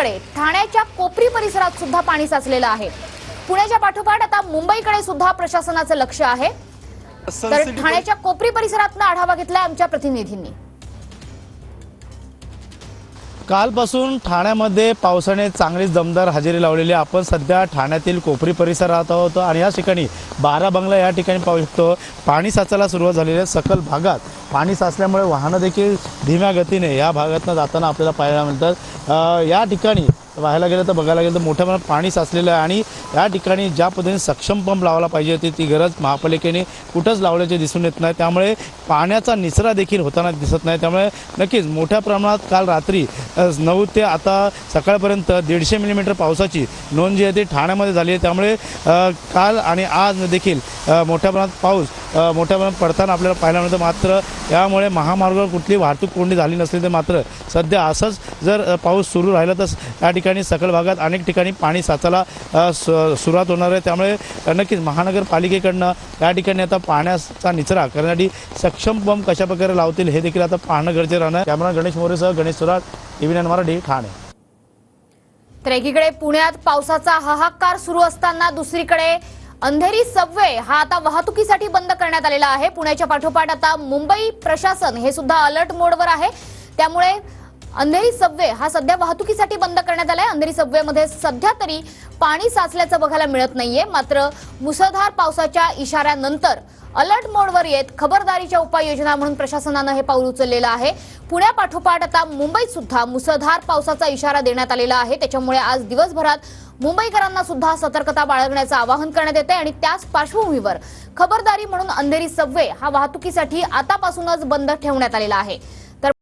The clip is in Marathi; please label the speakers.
Speaker 1: एकीकडे ठाण्याच्या कोपरी परिसरात सुद्धा पाणी साचलेलं आहे। पुण्याच्या पाठोपाठ आता मुंबईकडे सुद्धा प्रशासनाचं लक्ष आहे। तर ठाण्याच्या कोपरी परिसरातनं आढावा घेतला आमच्या प्रतिनिधींनी।
Speaker 2: कालपासून ठाण्यामध्ये पावसाने चांगलीच दमदार हजेरी लावलेली आहे। आपण सध्या ठाण्यातील कोपरी परिसरात आहोत आणि या ठिकाणी 12 बंगला या ठिकाणी पाहू शकतो पाणी साचायला सुरुवात झालेली आहे। सकल भागात पाणी साचल्यामुळे वाहनं देखील धीम्या गतीने या भागातून जाताना आपल्याला पाहायला मिळतात। या ठिकाणी पाहायला गेलं तर बघायला गेलं तर मोठ्या प्रमाणात पाणी साचलेलं आहे आणि या ठिकाणी ज्या पद्धतीने सक्षम पंप लावला पाहिजे होती ती गरज महापालिकेने कुठंच लावल्याचे दिसून येत नाही। त्यामुळे पाण्याचा निचरा देखील होताना दिसत नाही। त्यामुळे नक्कीच मोठ्या प्रमाणात काल रात्री 9 ते आता सकाळपर्यंत 150 मिलीमीटर पावसाची नोंद जी आहे ती ठाण्यामध्ये झाली आहे। त्यामुळे काल आणि आज देखील मोठ्या प्रमाणात पाऊस मोठ्या प्रमाणात पडताना आपल्याला पाहायला मिळतं। मात्र यामुळे महामार्गावर कुठली वाहतूक कोंडी झाली नसली तर मात्र सध्या असंच जर पाऊस सुरू राहिला तर या ठिकाणी सकल भागात अनेक ठिकाणी पाणी साचायला सुरुवात होणार आहे। त्यामुळे नक्कीच महानगरपालिकेकडनं या ठिकाणी आता पाण्याचा निचरा करण्यासाठी सक्षम पंप कशा प्रकारे लावतील हे देखील आता पाहणं गरजेचं राहणार। कॅमेरा गणेश मोरेसह गणेश सुराट, टीव्ही9 मराठी, ठाणे।
Speaker 1: तर एकीकडे पुण्यात पावसाचा हाहाकार सुरू असताना दुसरीकडे अंधेरी सबवे हा आता वाहतुकीसाठी बंद करण्यात आलेला आहे। पुण्याच्या पाठोपाठ आता मुंबई प्रशासन हे सुद्धा अलर्ट मोडवर आहे। त्यामुळे अंधेरी सबवे हा सध्या वाहतुकीसाठी बंद करण्यात आलाय। अंधेरी सबवेमध्ये सध्या तरी पाणी साचल्याचं बघायला मिळत नाहीये। मात्र मुसळधार पावसाच्या इशाऱ्यानंतर अलर्ट मोडवर येत खबरदारीच्या उपाययोजना म्हणून प्रशासनानं हे पाऊल उचललेलं आहे। पुण्यापाठोपाठ आता मुंबईत सुद्धा मुसळधार पावसाचा इशारा देण्यात आलेला आहे। त्याच्यामुळे आज दिवसभरात मुंबईकरांना सुद्धा सतर्कता बाळगण्याचं आवाहन करण्यात येते आणि त्याच पार्श्वभूमीवर खबरदारी म्हणून अंधेरी सबवे हा वाहतुकीसाठी आतापासूनच बंद ठेवण्यात आलेला आहे।